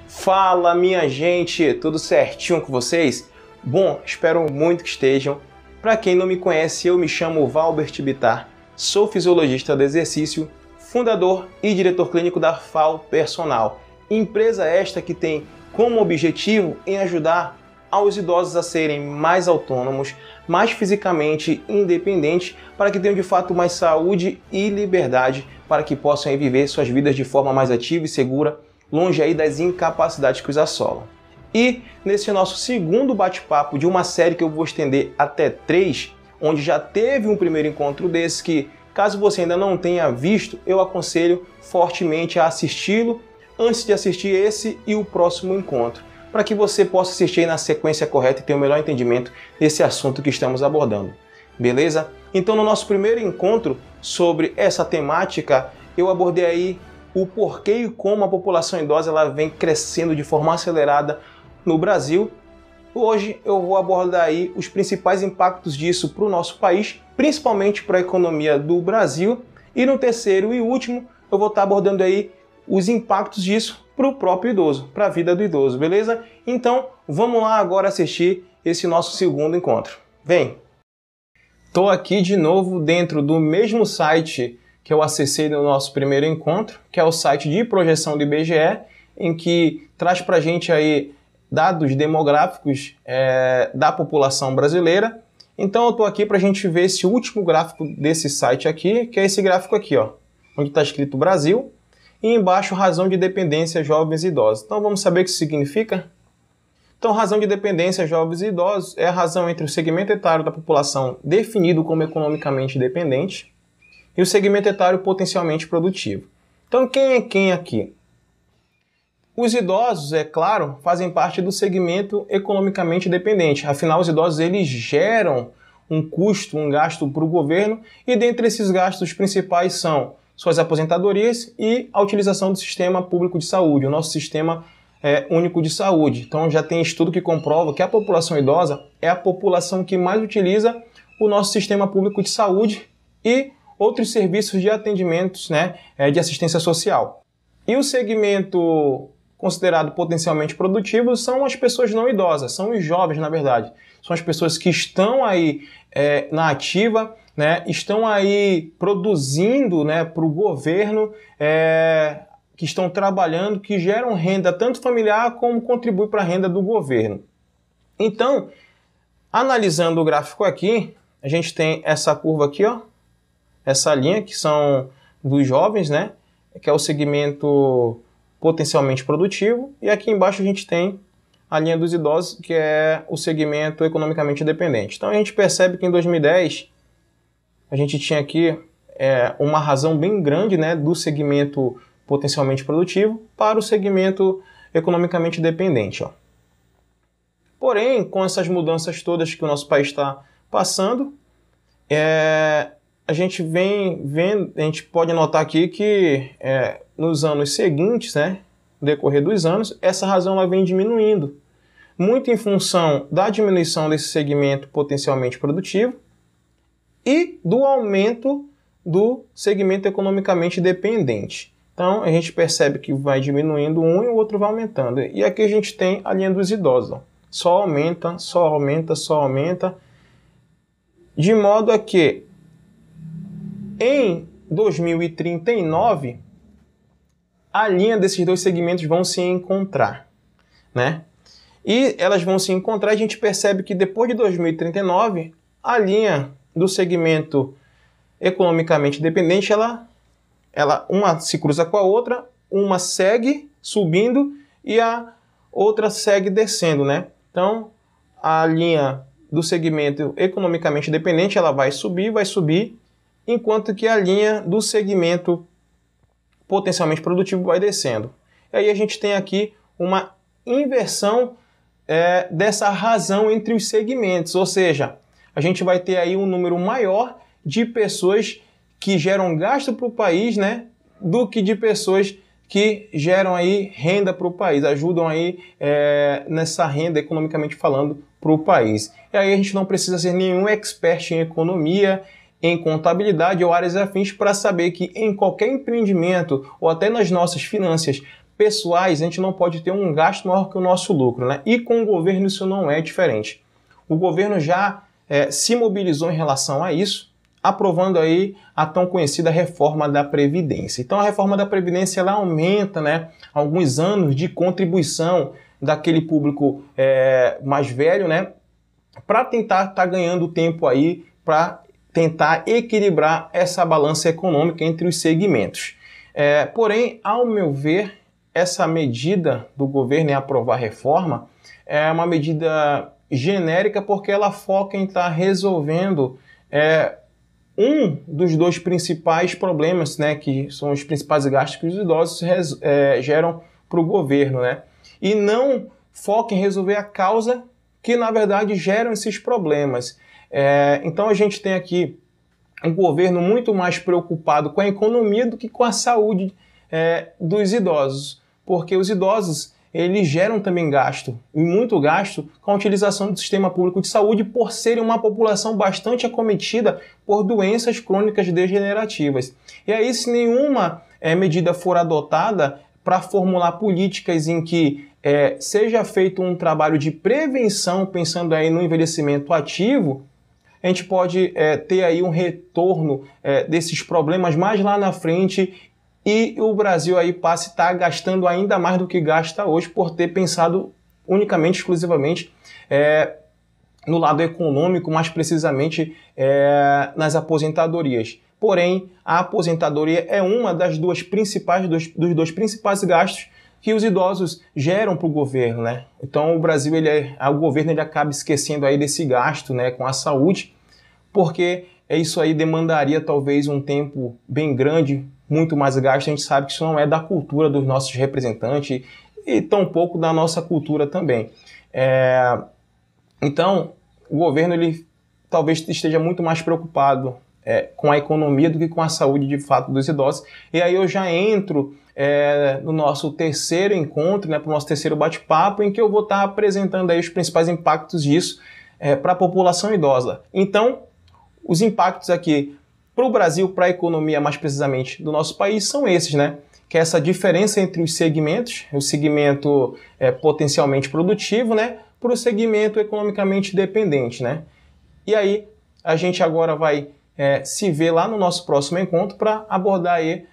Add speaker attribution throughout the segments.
Speaker 1: Fala, minha gente, tudo certinho com vocês? Bom, espero muito que estejam. Para quem não me conhece, eu me chamo Valbert Bittar, sou fisiologista do exercício, fundador e diretor clínico da FAO Personal, empresa esta que tem como objetivo em ajudar aos idosos a serem mais autônomos, mais fisicamente independentes, para que tenham de fato mais saúde e liberdade, para que possam aí viver suas vidas de forma mais ativa e segura, longe aí das incapacidades que os assolam. E nesse nosso segundo bate-papo de uma série que eu vou estender até 3, onde já teve um primeiro encontro desse que, caso você ainda não tenha visto, eu aconselho fortemente a assisti-lo antes de assistir esse e o próximo encontro, para que você possa assistir na sequência correta e ter o melhor entendimento desse assunto que estamos abordando. Beleza? Então, no nosso primeiro encontro sobre essa temática, eu abordei aí o porquê e como a população idosa ela vem crescendo de forma acelerada no Brasil. Hoje eu vou abordar aí os principais impactos disso para o nosso país, principalmente para a economia do Brasil. E no terceiro e último, eu vou estar abordando aí os impactos disso para o próprio idoso, para a vida do idoso, beleza? Então, vamos lá agora assistir esse nosso segundo encontro. Vem! Estou aqui de novo dentro do mesmo site que eu acessei no nosso primeiro encontro, que é o site de projeção do IBGE, em que traz para a gente aí dados demográficos da população brasileira. Então eu estou aqui para a gente ver esse último gráfico desse site aqui, que é esse gráfico aqui, ó, onde está escrito Brasil, e embaixo razão de dependência jovens e idosos. Então vamos saber o que isso significa? Então, razão de dependência jovens e idosos é a razão entre o segmento etário da população definido como economicamente dependente e o segmento etário potencialmente produtivo. Então, quem é quem aqui? Os idosos, é claro, fazem parte do segmento economicamente dependente. Afinal, os idosos eles geram um custo, um gasto para o governo, e dentre esses gastos principais são suas aposentadorias e a utilização do sistema público de saúde, o nosso sistema único de saúde. Então, já tem estudo que comprova que a população idosa é a população que mais utiliza o nosso sistema público de saúde e outros serviços de atendimentos, de assistência social. E o segmento considerado potencialmente produtivo são as pessoas não idosas, são os jovens, na verdade. São as pessoas que estão aí na ativa, estão aí produzindo para o governo, que estão trabalhando, que geram renda tanto familiar como contribuem para a renda do governo. Então, analisando o gráfico aqui, a gente tem essa curva aqui, ó, essa linha que são dos jovens, que é o segmento potencialmente produtivo, e aqui embaixo a gente tem a linha dos idosos, que é o segmento economicamente dependente. Então a gente percebe que em 2010 a gente tinha aqui uma razão bem grande do segmento potencialmente produtivo para o segmento economicamente dependente. Ó. Porém, com essas mudanças todas que o nosso país está passando, a gente vem vendo, a gente pode notar aqui que nos anos seguintes, no decorrer dos anos, essa razão ela vem diminuindo, muito em função da diminuição desse segmento potencialmente produtivo e do aumento do segmento economicamente dependente. Então, a gente percebe que vai diminuindo um e o outro vai aumentando. E aqui a gente tem a linha dos idosos. Ó. Só aumenta, só aumenta, só aumenta, de modo a que em 2039, a linha desses dois segmentos vão se encontrar, E elas vão se encontrar e a gente percebe que depois de 2039, a linha do segmento economicamente dependente, uma se cruza com a outra, uma segue subindo e a outra segue descendo, Então, a linha do segmento economicamente dependente, ela vai subir, enquanto que a linha do segmento potencialmente produtivo vai descendo. E aí a gente tem aqui uma inversão dessa razão entre os segmentos, ou seja, a gente vai ter aí um número maior de pessoas que geram gasto para o país, do que de pessoas que geram aí renda para o país, ajudam aí nessa renda economicamente falando para o país. E aí a gente não precisa ser nenhum expert em economia, em contabilidade ou áreas afins para saber que em qualquer empreendimento ou até nas nossas finanças pessoais, a gente não pode ter um gasto maior que o nosso lucro, né? E com o governo isso não é diferente. O governo já se mobilizou em relação a isso, aprovando aí a tão conhecida reforma da Previdência. Então a reforma da Previdência ela aumenta, né, alguns anos de contribuição daquele público mais velho, né, para tentar estar ganhando tempo aí, para tentar equilibrar essa balança econômica entre os segmentos. Porém, ao meu ver, essa medida do governo em aprovar a reforma é uma medida genérica porque ela foca em estar resolvendo um dos dois principais problemas, né, que são os principais gastos que os idosos geram para o governo, né, e não foca em resolver a causa que, na verdade, geram esses problemas. Então, a gente tem aqui um governo muito mais preocupado com a economia do que com a saúde dos idosos, porque os idosos eles geram também gasto, e muito gasto, com a utilização do sistema público de saúde por serem uma população bastante acometida por doenças crônicas degenerativas. E aí, se nenhuma medida for adotada para formular políticas em que seja feito um trabalho de prevenção, pensando aí no envelhecimento ativo, a gente pode ter aí um retorno desses problemas mais lá na frente e o Brasil aí passe a estar gastando ainda mais do que gasta hoje por ter pensado unicamente, exclusivamente no lado econômico, mais precisamente nas aposentadorias. Porém, a aposentadoria é uma das dos dois principais gastos que os idosos geram para o governo, né? Então o Brasil, o governo acaba esquecendo aí desse gasto, né, com a saúde, porque isso aí demandaria talvez um tempo bem grande, muito mais gasto. A gente sabe que isso não é da cultura dos nossos representantes e tampouco da nossa cultura também. Então o governo ele talvez esteja muito mais preocupado com a economia do que com a saúde de fato dos idosos. E aí eu já entro no nosso terceiro encontro, né, para o nosso terceiro bate-papo, em que eu vou estar apresentando aí os principais impactos disso para a população idosa. Então, os impactos aqui para o Brasil, para a economia mais precisamente do nosso país, são esses, né? Que é essa diferença entre os segmentos, o segmento potencialmente produtivo, né, para o segmento economicamente dependente, né? E aí, a gente agora vai se ver lá no nosso próximo encontro para abordar aí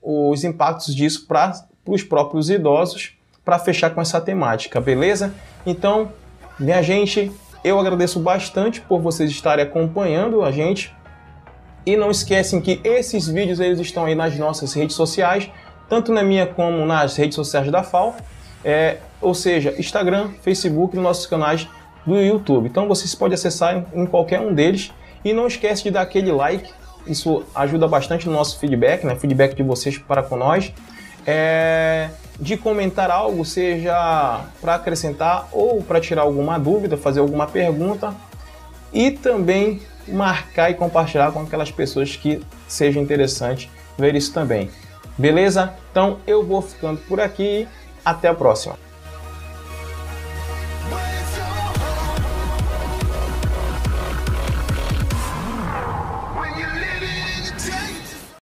Speaker 1: os impactos disso para os próprios idosos, para fechar com essa temática, beleza? Então, minha gente, eu agradeço bastante por vocês estarem acompanhando a gente. E não esquecem que esses vídeos eles estão aí nas nossas redes sociais, tanto na minha como nas redes sociais da FAO, ou seja, Instagram, Facebook e nossos canais do YouTube. Então vocês podem acessar em qualquer um deles. E não esquece de dar aquele like, isso ajuda bastante no nosso feedback, né? Feedback de vocês para com nós. De comentar algo, seja para acrescentar ou para tirar alguma dúvida, fazer alguma pergunta. E também marcar e compartilhar com aquelas pessoas que seja interessante ver isso também. Beleza? Então eu vou ficando por aqui e até a próxima.